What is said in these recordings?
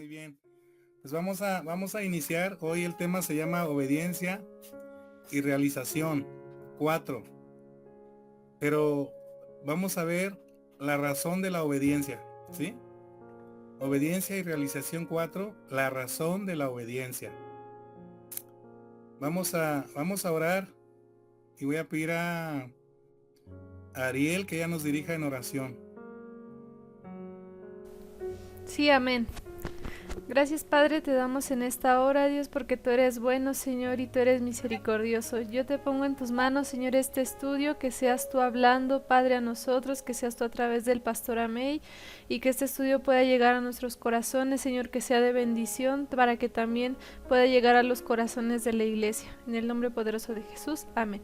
muy bien. Pues vamos a iniciar. Hoy el tema se llama obediencia y realización 4. Pero vamos a ver la razón de la obediencia, ¿sí? Obediencia y realización 4, la razón de la obediencia. Vamos a orar y voy a pedir a Ariel que ella nos dirija en oración. Sí, amén. Gracias, Padre, te damos en esta hora, Dios, porque tú eres bueno, Señor, y tú eres misericordioso. Yo te pongo en tus manos, Señor, este estudio, que seas tú hablando, Padre, a nosotros, que seas tú a través del pastor Amey, y que este estudio pueda llegar a nuestros corazones, Señor, que sea de bendición, para que también pueda llegar a los corazones de la iglesia. En el nombre poderoso de Jesús, amén.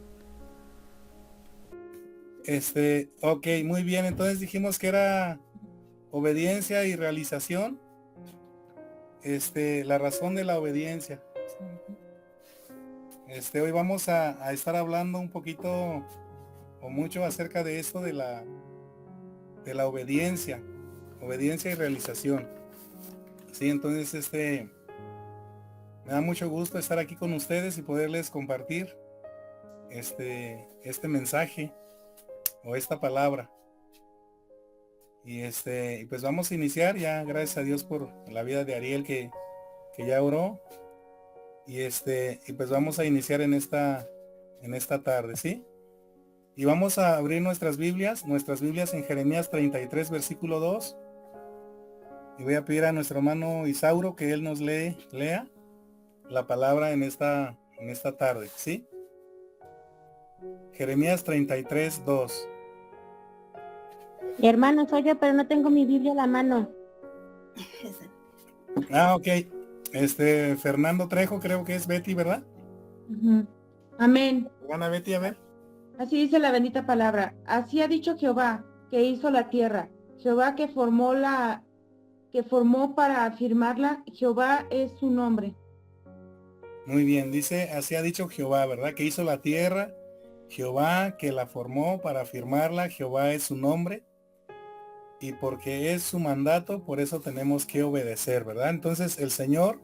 Ok, muy bien. Entonces dijimos que era obediencia y realización. La razón de la obediencia. Hoy vamos a estar hablando un poquito o mucho acerca de esto de la obediencia y realización. Sí, entonces me da mucho gusto estar aquí con ustedes y poderles compartir este mensaje o esta palabra. Y pues vamos a iniciar ya, gracias a Dios por la vida de Ariel que ya oró. Y pues vamos a iniciar en esta tarde, ¿sí? Y vamos a abrir nuestras Biblias en Jeremías 33, versículo 2. Y voy a pedir a nuestro hermano Isauro que él nos lea la palabra en esta tarde, ¿sí? Jeremías 33, 2. Hermano, soy yo, pero no tengo mi Biblia a la mano. Ok. Fernando Trejo, creo que es Betty, ¿verdad? Amén. Hermana Betty, a ver. Así dice la bendita palabra. Así ha dicho Jehová, que hizo la tierra. Jehová que formó para afirmarla. Jehová es su nombre. Muy bien, dice, así ha dicho Jehová, ¿verdad? Que hizo la tierra. Jehová que la formó para afirmarla. Jehová es su nombre. Y porque es su mandato, por eso tenemos que obedecer, ¿verdad? Entonces el Señor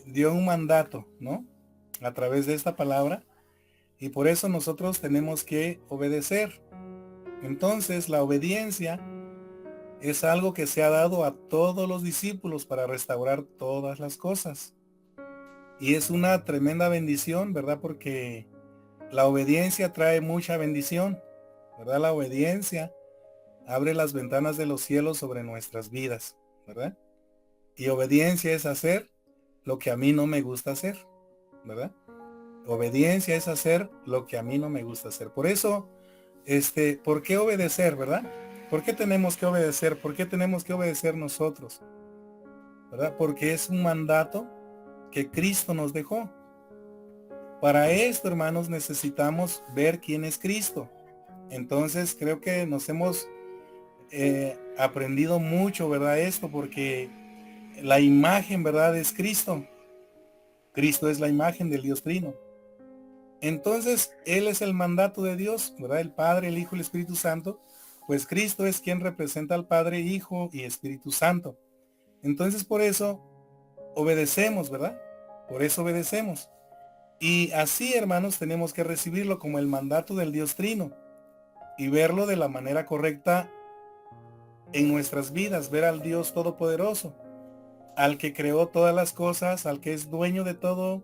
dio un mandato, ¿no? A través de esta palabra, y por eso nosotros tenemos que obedecer. Entonces la obediencia es algo que se ha dado a todos los discípulos para restaurar todas las cosas. Y es una tremenda bendición, ¿verdad? Porque la obediencia trae mucha bendición, ¿verdad? La obediencia abre las ventanas de los cielos sobre nuestras vidas, ¿verdad? Y obediencia es hacer lo que a mí no me gusta hacer, ¿verdad? Obediencia es hacer lo que a mí no me gusta hacer. Por eso, ¿por qué obedecer, verdad? ¿Por qué tenemos que obedecer? ¿Por qué tenemos que obedecer nosotros? ¿Verdad? Porque es un mandato que Cristo nos dejó. Para esto, hermanos, necesitamos ver quién es Cristo. Entonces, creo que nos hemos aprendido mucho, ¿verdad? Esto, porque la imagen, ¿verdad? Es Cristo. Cristo es la imagen del Dios Trino. Entonces, Él es el mandato de Dios, ¿verdad? El Padre, el Hijo y el Espíritu Santo. Pues Cristo es quien representa al Padre, Hijo y Espíritu Santo. Entonces, por eso obedecemos, ¿verdad? Por eso obedecemos. Y así, hermanos, tenemos que recibirlo como el mandato del Dios Trino y verlo de la manera correcta en nuestras vidas, ver al Dios Todopoderoso, al que creó todas las cosas, al que es dueño de todo,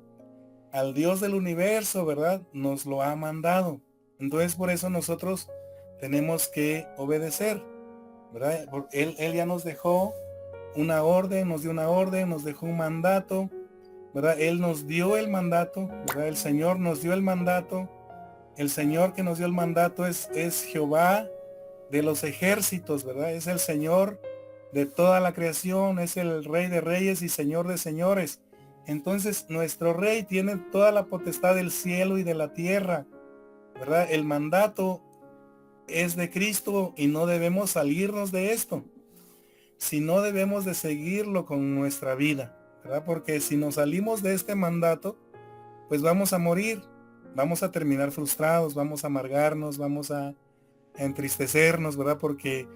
al Dios del universo, ¿verdad? Nos lo ha mandado. Entonces por eso nosotros tenemos que obedecer, ¿verdad? Él ya nos dejó una orden, nos dio una orden, nos dejó un mandato, ¿verdad? Él nos dio el mandato, ¿verdad? El Señor nos dio el mandato. El Señor que nos dio el mandato es Jehová de los ejércitos, ¿verdad? Es el Señor de toda la creación, es el Rey de reyes y Señor de señores. Entonces nuestro Rey tiene toda la potestad del cielo y de la tierra, ¿verdad? El mandato es de Cristo y no debemos salirnos de esto, sino debemos de seguirlo con nuestra vida, ¿verdad? Porque si nos salimos de este mandato, pues vamos a morir, vamos a terminar frustrados, vamos a amargarnos, vamos a entristecernos, ¿verdad? Porque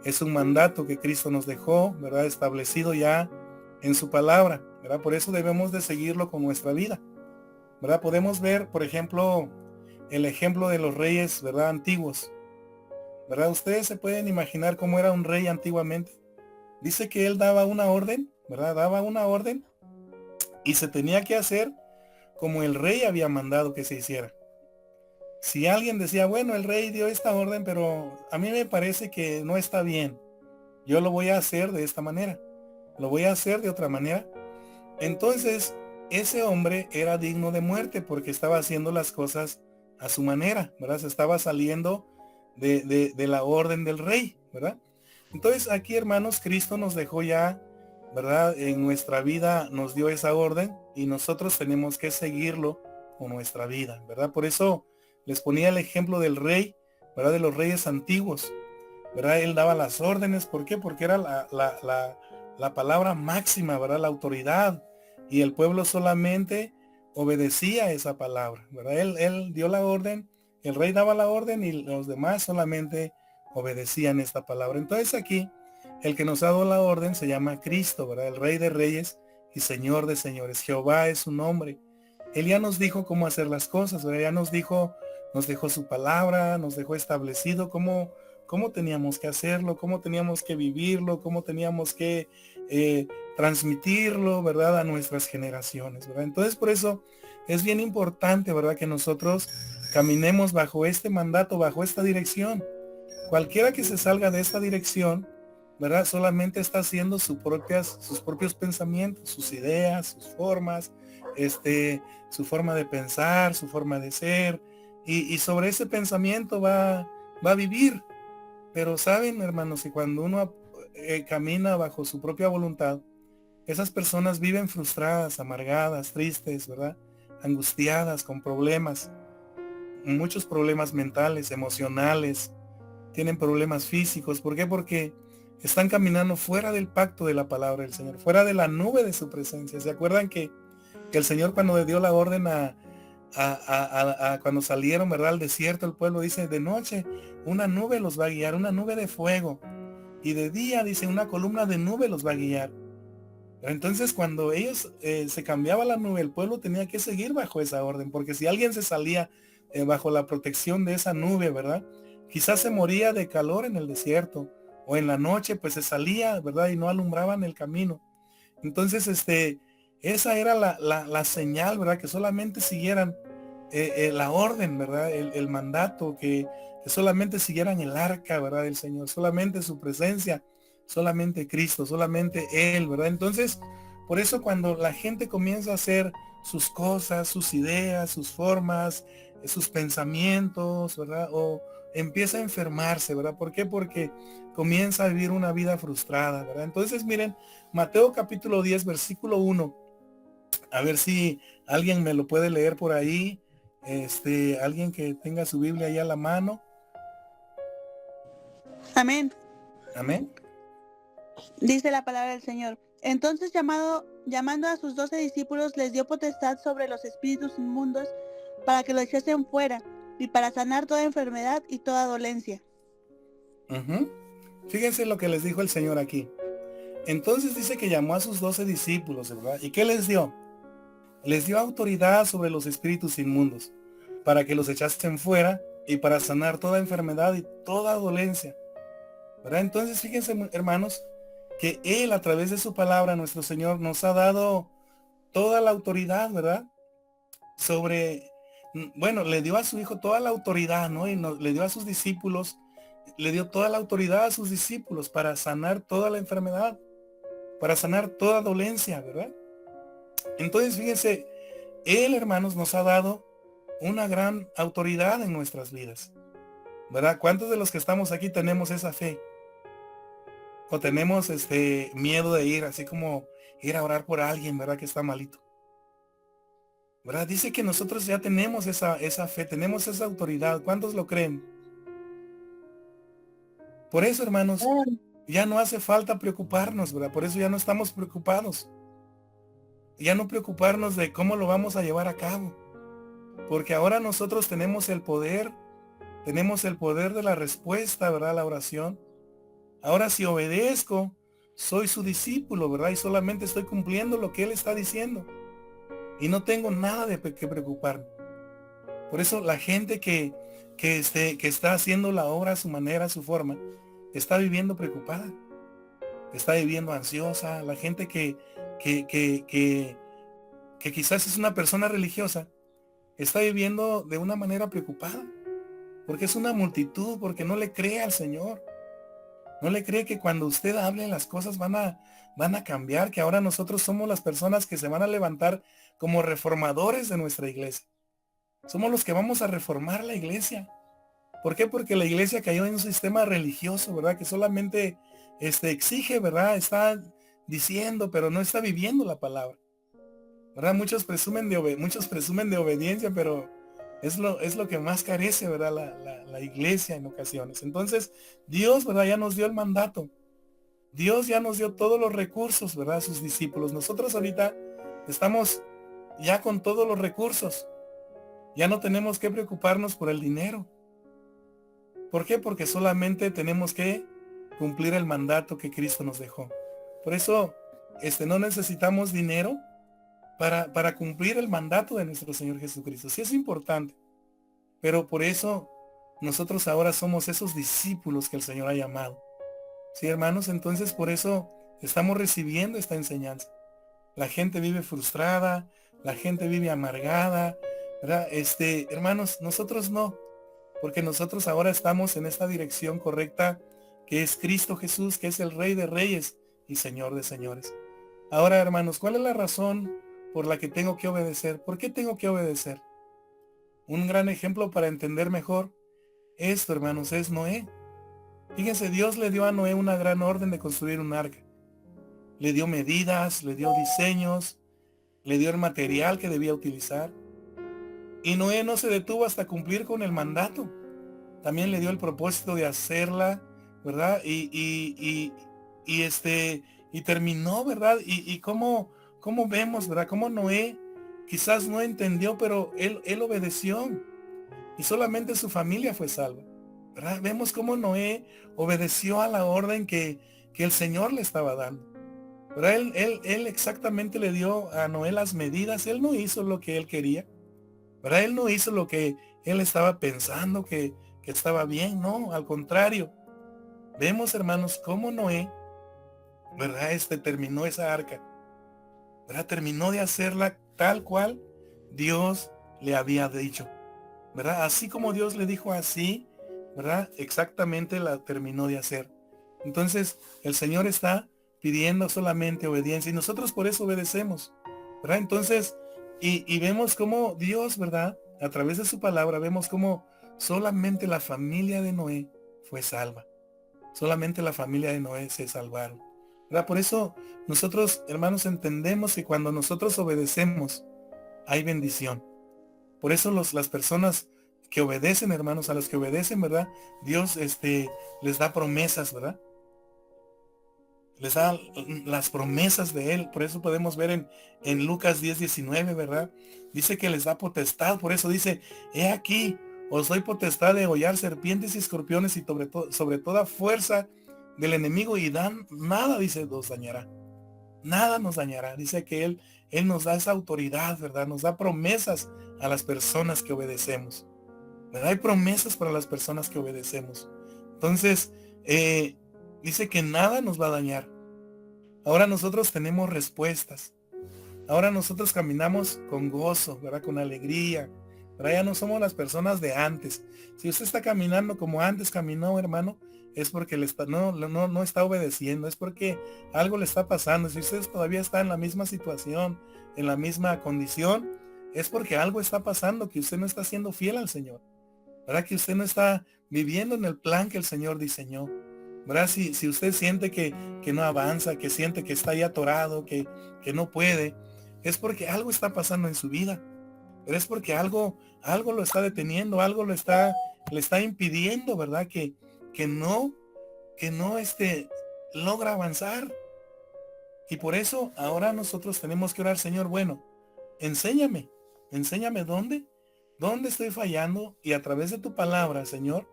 es un mandato que Cristo nos dejó, ¿verdad? Establecido ya en su palabra, ¿verdad? Por eso debemos de seguirlo con nuestra vida, ¿verdad? Podemos ver, por ejemplo, el ejemplo de los reyes, ¿verdad? Antiguos, ¿verdad? Ustedes se pueden imaginar cómo era un rey antiguamente. Dice que él daba una orden, ¿verdad? Daba una orden y se tenía que hacer como el rey había mandado que se hiciera. Si alguien decía, bueno, el rey dio esta orden, pero a mí me parece que no está bien, yo lo voy a hacer de esta manera, lo voy a hacer de otra manera. Entonces, ese hombre era digno de muerte porque estaba haciendo las cosas a su manera, ¿verdad? Se estaba saliendo de la orden del rey, ¿verdad? Entonces, aquí, hermanos, Cristo nos dejó ya, ¿verdad? En nuestra vida nos dio esa orden y nosotros tenemos que seguirlo con nuestra vida, ¿verdad? Por eso les ponía el ejemplo del rey, ¿verdad? De los reyes antiguos, ¿verdad? Él daba las órdenes, ¿por qué? Porque era la palabra máxima, ¿verdad? La autoridad, y el pueblo solamente obedecía esa palabra, ¿verdad? Él dio la orden, el rey daba la orden y los demás solamente obedecían esta palabra. Entonces aquí, el que nos ha dado la orden se llama Cristo, ¿verdad? El Rey de Reyes y Señor de Señores. Jehová es su nombre. Él ya nos dijo cómo hacer las cosas, ¿verdad? Ya nos dejó su palabra, nos dejó establecido cómo teníamos que hacerlo, cómo teníamos que vivirlo, cómo teníamos que transmitirlo, ¿verdad? A nuestras generaciones, ¿verdad? Entonces, por eso es bien importante, ¿verdad? Que nosotros caminemos bajo este mandato, bajo esta dirección. Cualquiera que se salga de esta dirección, ¿verdad? Solamente está haciendo sus propios pensamientos, sus ideas, sus formas, su forma de pensar, su forma de ser, y sobre ese pensamiento va a vivir. Pero saben, hermanos, que cuando uno camina bajo su propia voluntad, esas personas viven frustradas, amargadas, tristes, ¿verdad? Angustiadas, con problemas, muchos problemas mentales, emocionales, tienen problemas físicos. ¿Por qué? Porque están caminando fuera del pacto de la palabra del Señor, fuera de la nube de su presencia. ¿Se acuerdan que el Señor, cuando le dio la orden cuando salieron, ¿verdad? Al desierto, el pueblo dice, de noche una nube los va a guiar, una nube de fuego, y de día, dice, una columna de nube los va a guiar? Entonces, cuando ellos se cambiaba la nube, el pueblo tenía que seguir bajo esa orden, porque si alguien se salía bajo la protección de esa nube, ¿verdad? Quizás se moría de calor en el desierto, o en la noche pues se salía, ¿verdad? Y no alumbraban el camino. Entonces, esa era la señal, ¿verdad? Que solamente siguieran la orden, ¿verdad? El mandato, que solamente siguieran el arca, ¿verdad? Del Señor, solamente su presencia, solamente Cristo, solamente Él, ¿verdad? Entonces, por eso cuando la gente comienza a hacer sus cosas, sus ideas, sus formas, sus pensamientos, ¿verdad? O empieza a enfermarse, ¿verdad? ¿Por qué? Porque comienza a vivir una vida frustrada, ¿verdad? Entonces, miren, Mateo capítulo 10, versículo 1. A ver si alguien me lo puede leer por ahí. Alguien que tenga su Biblia ahí a la mano. Amén. Amén. Dice la palabra del Señor. Entonces llamando a sus 12 discípulos, les dio potestad sobre los espíritus inmundos para que lo echasen fuera y para sanar toda enfermedad y toda dolencia. Fíjense lo que les dijo el Señor aquí. Entonces dice que llamó a sus 12 discípulos, ¿verdad? ¿Y qué les dio? Les dio autoridad sobre los espíritus inmundos para que los echasen fuera y para sanar toda enfermedad y toda dolencia, ¿verdad? Entonces fíjense, hermanos, que Él, a través de su palabra, nuestro Señor, nos ha dado toda la autoridad, ¿verdad? Bueno, le dio a su Hijo toda la autoridad, ¿no? Y le dio a sus discípulos, le dio toda la autoridad a sus discípulos para sanar toda la enfermedad, para sanar toda dolencia, ¿verdad? Entonces, fíjense, Él, hermanos, nos ha dado una gran autoridad en nuestras vidas, ¿verdad? ¿Cuántos de los que estamos aquí tenemos esa fe? O tenemos miedo de ir, así como ir a orar por alguien, ¿verdad? Que está malito, ¿verdad? Dice que nosotros ya tenemos esa fe, tenemos esa autoridad. ¿Cuántos lo creen? Por eso, hermanos, ya no hace falta preocuparnos, ¿verdad? Por eso ya no estamos preocupados. Ya no preocuparnos de cómo lo vamos a llevar a cabo. Porque ahora nosotros tenemos el poder de la respuesta, ¿verdad? A la oración. Ahora si obedezco, soy su discípulo, ¿verdad? Y solamente estoy cumpliendo lo que Él está diciendo. Y no tengo nada de que preocuparme. Por eso la gente que está haciendo la obra a su manera, a su forma, está viviendo preocupada, está viviendo ansiosa. La gente que quizás es una persona religiosa, está viviendo de una manera preocupada, porque es una multitud, porque no le cree al Señor. No le cree que cuando usted hable las cosas van a cambiar, que ahora nosotros somos las personas que se van a levantar como reformadores de nuestra iglesia. Somos los que vamos a reformar la iglesia. ¿Por qué? Porque la iglesia cayó en un sistema religioso, ¿verdad? Que solamente exige, ¿verdad? Está diciendo, pero no está viviendo la palabra, ¿verdad? Muchos presumen de obediencia, pero es lo que más carece, ¿verdad? La iglesia en ocasiones. Entonces, Dios, ¿verdad? Ya nos dio el mandato. Dios ya nos dio todos los recursos, ¿verdad? A sus discípulos. Nosotros ahorita estamos ya con todos los recursos. Ya no tenemos que preocuparnos por el dinero. ¿Por qué? Porque solamente tenemos que cumplir el mandato que Cristo nos dejó. Por eso, no necesitamos dinero para cumplir el mandato de nuestro Señor Jesucristo. Sí es importante, pero por eso nosotros ahora somos esos discípulos que el Señor ha llamado. Sí, hermanos, entonces por eso estamos recibiendo esta enseñanza. La gente vive frustrada, la gente vive amargada, ¿verdad? Hermanos, nosotros no, porque nosotros ahora estamos en esta dirección correcta, que es Cristo Jesús, que es el Rey de Reyes y Señor de Señores. Ahora, hermanos, ¿cuál es la razón por la que tengo que obedecer? ¿Por qué tengo que obedecer? Un gran ejemplo para entender mejor esto, hermanos, es Noé. Fíjense, Dios le dio a Noé una gran orden de construir un arca. Le dio medidas, le dio diseños, le dio el material que debía utilizar. Y Noé no se detuvo hasta cumplir con el mandato. También le dio el propósito de hacerla, ¿verdad? Y terminó, ¿verdad? Y cómo vemos, ¿verdad? Cómo Noé quizás no entendió, pero él obedeció. Y solamente su familia fue salva, ¿verdad? Vemos cómo Noé obedeció a la orden que el Señor le estaba dando. ¿Verdad? Él exactamente le dio a Noé las medidas. Él no hizo lo que él quería, ¿verdad? Él no hizo lo que él estaba pensando que estaba bien, no, al contrario. Vemos, hermanos, cómo Noé, ¿verdad? Terminó esa arca, ¿verdad? Terminó de hacerla tal cual Dios le había dicho, ¿verdad? Así como Dios le dijo así, ¿verdad? Exactamente la terminó de hacer. Entonces, el Señor está pidiendo solamente obediencia y nosotros por eso obedecemos, ¿verdad? Entonces, y vemos cómo Dios, ¿verdad? A través de su palabra, vemos cómo solamente la familia de Noé fue salva. Solamente la familia de Noé se salvaron, ¿verdad? Por eso nosotros, hermanos, entendemos que cuando nosotros obedecemos, hay bendición. Por eso las personas que obedecen, hermanos, a los que obedecen, ¿verdad? Dios les da promesas, ¿verdad? Les da las promesas de Él. Por eso podemos ver en Lucas 10:19, ¿verdad? Dice que les da potestad. Por eso dice, he aquí, os doy potestad de hollar serpientes y escorpiones y sobre toda fuerza del enemigo y nada, dice, nos dañará. Nada nos dañará. Dice que Él nos da esa autoridad, ¿verdad? Nos da promesas a las personas que obedecemos, ¿verdad? Hay promesas para las personas que obedecemos. Entonces, dice que nada nos va a dañar. Ahora nosotros tenemos respuestas. Ahora nosotros caminamos con gozo, ¿verdad? Con alegría. ¿Verdad? Ya no somos las personas de antes. Si usted está caminando como antes caminó, hermano, es porque no está obedeciendo, es porque algo le está pasando. Si usted todavía está en la misma situación, en la misma condición, es porque algo está pasando, que usted no está siendo fiel al Señor, ¿verdad? Que usted no está viviendo en el plan que el Señor diseñó, ¿verdad? Si usted siente que no avanza, que siente que está ahí atorado, que no puede, es porque algo está pasando en su vida, pero es porque algo lo está deteniendo, algo le está impidiendo, ¿verdad? Que no logra avanzar. Y por eso ahora nosotros tenemos que orar, Señor, bueno, enséñame dónde estoy fallando, y a través de tu palabra, Señor,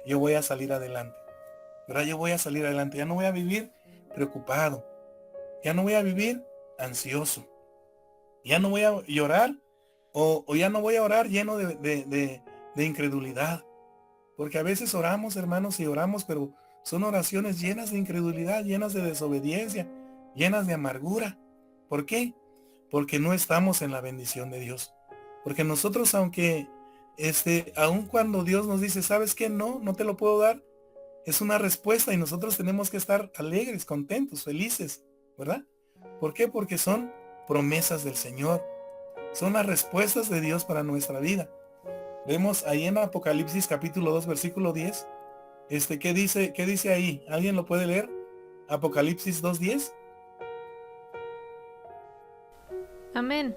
yo voy a salir adelante, ¿verdad? Yo voy a salir adelante, ya no voy a vivir preocupado, ya no voy a vivir ansioso, ya no voy a llorar o ya no voy a orar lleno de incredulidad. Porque a veces oramos, hermanos, y oramos, pero son oraciones llenas de incredulidad, llenas de desobediencia, llenas de amargura. ¿Por qué? Porque no estamos en la bendición de Dios. Porque nosotros, aunque, aun cuando Dios nos dice, ¿sabes qué? No te lo puedo dar, es una respuesta y nosotros tenemos que estar alegres, contentos, felices, ¿verdad? ¿Por qué? Porque son promesas del Señor. Son las respuestas de Dios para nuestra vida. Vemos ahí en Apocalipsis capítulo 2, versículo 10. ¿Qué dice ahí? ¿Alguien lo puede leer? Apocalipsis 2:10. Amén.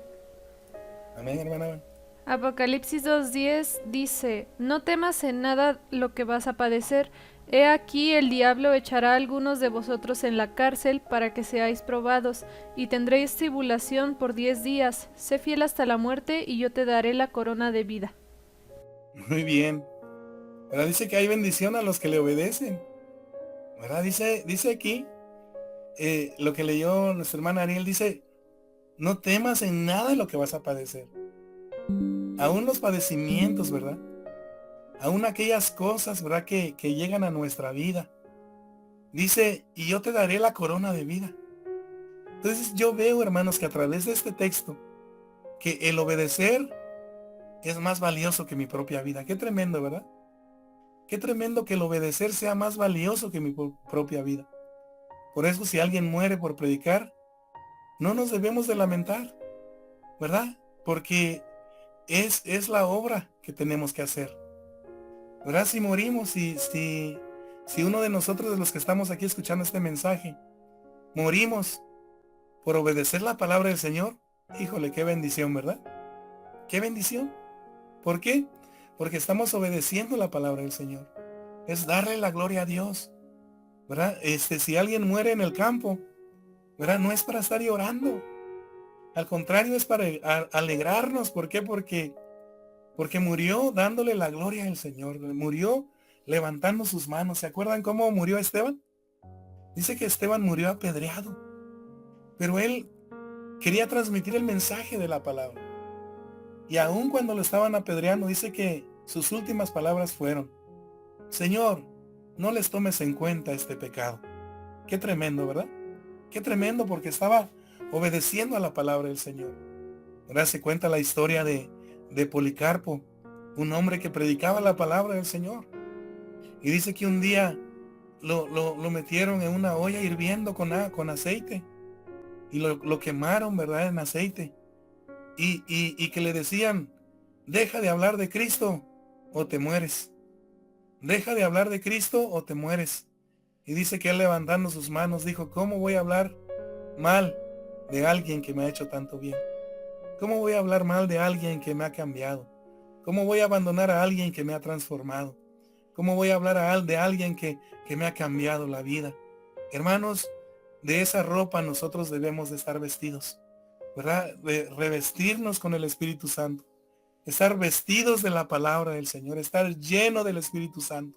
Amén, hermana. Apocalipsis 2:10 dice, no temas en nada lo que vas a padecer. He aquí el diablo echará a algunos de vosotros en la cárcel para que seáis probados, y tendréis tribulación por 10 días. Sé fiel hasta la muerte, y yo te daré la corona de vida. Muy bien. ¿Verdad? Dice que hay bendición a los que le obedecen. ¿Verdad? Dice aquí, lo que leyó nuestra hermana Ariel, dice, no temas en nada de lo que vas a padecer. Aún los padecimientos, ¿verdad? Aún aquellas cosas, ¿verdad? Que llegan a nuestra vida. Dice, y yo te daré la corona de vida. Entonces yo veo, hermanos, que a través de este texto, que el obedecer es más valioso que mi propia vida. Qué tremendo, ¿verdad? Qué tremendo que el obedecer sea más valioso que mi propia vida. Por eso si alguien muere por predicar, no nos debemos de lamentar, ¿verdad? Porque es la obra que tenemos que hacer. ¿Verdad? Si morimos, si uno de nosotros, de los que estamos aquí escuchando este mensaje, morimos por obedecer la palabra del Señor, híjole, qué bendición, ¿verdad? Qué bendición. ¿Por qué? Porque estamos obedeciendo la palabra del Señor. Es darle la gloria a Dios, ¿verdad? Si alguien muere en el campo, ¿verdad? No es para estar llorando. Al contrario, es para alegrarnos. ¿Por qué? Porque murió dándole la gloria al Señor. Murió levantando sus manos. ¿Se acuerdan cómo murió Esteban? Dice que Esteban murió apedreado. Pero él quería transmitir el mensaje de la palabra. Y aun cuando lo estaban apedreando, dice que sus últimas palabras fueron, Señor, no les tomes en cuenta este pecado. Qué tremendo, ¿verdad? Qué tremendo, porque estaba obedeciendo a la palabra del Señor. Ahora se cuenta la historia de Policarpo, un hombre que predicaba la palabra del Señor. Y dice que un día lo metieron en una olla hirviendo con aceite. Y lo quemaron, ¿verdad? En aceite. Y que le decían, deja de hablar de Cristo o te mueres. Deja de hablar de Cristo o te mueres. Y dice que él, levantando sus manos, dijo, ¿cómo voy a hablar mal de alguien que me ha hecho tanto bien? ¿Cómo voy a hablar mal de alguien que me ha cambiado? ¿Cómo voy a abandonar a alguien que me ha transformado? ¿Cómo voy a hablar de alguien que me ha cambiado la vida? Hermanos, de esa ropa nosotros debemos de estar vestidos, ¿verdad? De revestirnos con el Espíritu Santo. Estar vestidos de la palabra del Señor, estar lleno del Espíritu Santo.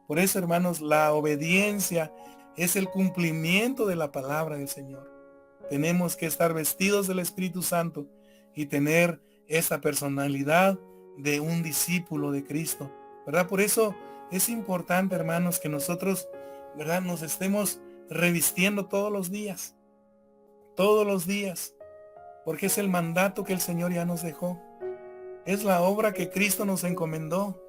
Por eso, hermanos, la obediencia es el cumplimiento de la palabra del Señor. Tenemos que estar vestidos del Espíritu Santo y tener esa personalidad de un discípulo de Cristo, ¿verdad? Por eso es importante, hermanos, que nosotros, ¿verdad?, nos estemos revistiendo todos los días, porque es el mandato que el Señor ya nos dejó. Es la obra que Cristo nos encomendó,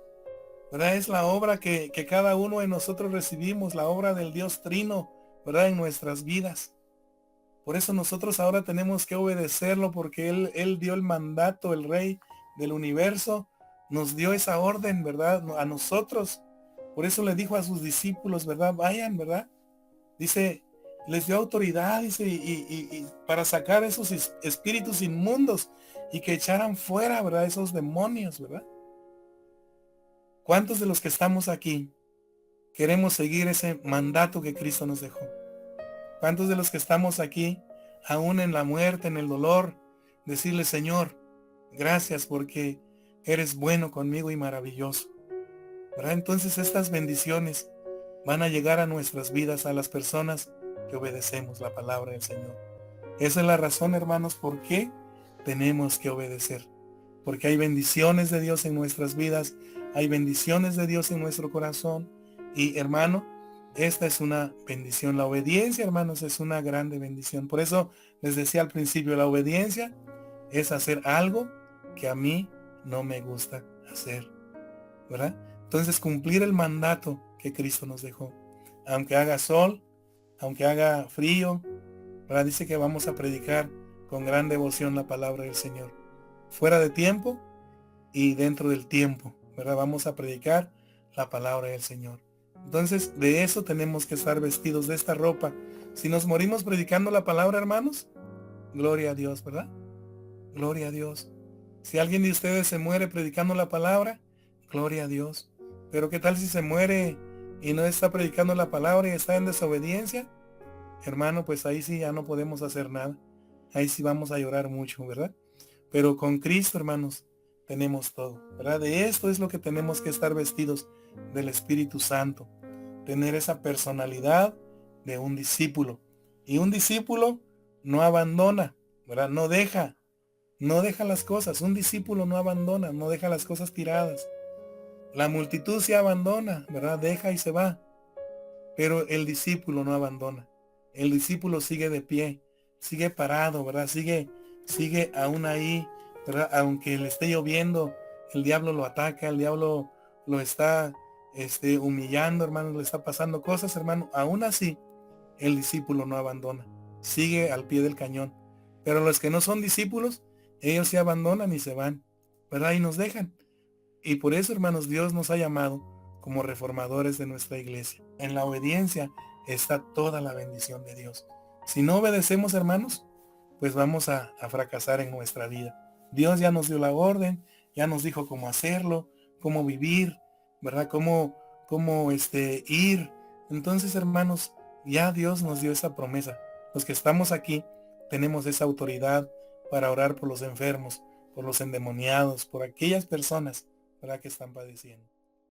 ¿verdad? Es la obra que cada uno de nosotros recibimos, la obra del Dios Trino, ¿verdad?, en nuestras vidas. Por eso nosotros ahora tenemos que obedecerlo, porque Él dio el mandato, el Rey del universo, nos dio esa orden, ¿verdad?, a nosotros. Por eso le dijo a sus discípulos, ¿verdad?, vayan, ¿verdad? Dice, les dio autoridad, dice, y para sacar esos espíritus inmundos y que echaran fuera, ¿verdad?, esos demonios, ¿verdad? ¿Cuántos de los que estamos aquí queremos seguir ese mandato que Cristo nos dejó? ¿Cuántos de los que estamos aquí, aún en la muerte, en el dolor, decirle, Señor, gracias porque eres bueno conmigo y maravilloso, ¿verdad? Entonces estas bendiciones, van a llegar a nuestras vidas a las personas que obedecemos la palabra del Señor. Esa es la razón, hermanos, por qué tenemos que obedecer. Porque hay bendiciones de Dios en nuestras vidas, hay bendiciones de Dios en nuestro corazón. Y hermano, esta es una bendición. La obediencia, hermanos, es una grande bendición. Por eso les decía al principio, la obediencia es hacer algo que a mí no me gusta hacer, ¿verdad? Entonces cumplir el mandato que Cristo nos dejó. Aunque haga sol, aunque haga frío, ¿verdad? Dice que vamos a predicar con gran devoción la palabra del Señor. Fuera de tiempo y dentro del tiempo, ¿verdad? Vamos a predicar la palabra del Señor. Entonces, de eso tenemos que estar vestidos, de esta ropa. Si nos morimos predicando la palabra, hermanos, gloria a Dios, ¿verdad? Gloria a Dios. Si alguien de ustedes se muere predicando la palabra, gloria a Dios. Pero ¿qué tal si se muere y no está predicando la palabra y está en desobediencia? Hermano, pues ahí sí ya no podemos hacer nada. Ahí sí vamos a llorar mucho, ¿verdad? Pero con Cristo, hermanos, tenemos todo, ¿verdad? De esto es lo que tenemos que estar vestidos, del Espíritu Santo. Tener esa personalidad de un discípulo. Y un discípulo no abandona, ¿verdad? No deja las cosas. Un discípulo no abandona, no deja las cosas tiradas. La multitud se abandona, ¿verdad? Deja y se va. Pero el discípulo no abandona. El discípulo sigue de pie, sigue parado, ¿verdad? Sigue aún ahí, ¿verdad? Aunque le esté lloviendo, el diablo lo ataca, el diablo lo está humillando, hermano, le está pasando cosas, hermano. Aún así, el discípulo no abandona, sigue al pie del cañón. Pero los que no son discípulos, ellos se abandonan y se van, ¿verdad? Y nos dejan. Y por eso, hermanos, Dios nos ha llamado como reformadores de nuestra iglesia. En la obediencia está toda la bendición de Dios. Si no obedecemos, hermanos, pues vamos a fracasar en nuestra vida. Dios ya nos dio la orden, ya nos dijo cómo hacerlo, cómo vivir, ¿verdad? Cómo ir. Entonces, hermanos, ya Dios nos dio esa promesa. Los que estamos aquí tenemos esa autoridad para orar por los enfermos, por los endemoniados, por aquellas personas, ¿verdad?, que están padeciendo.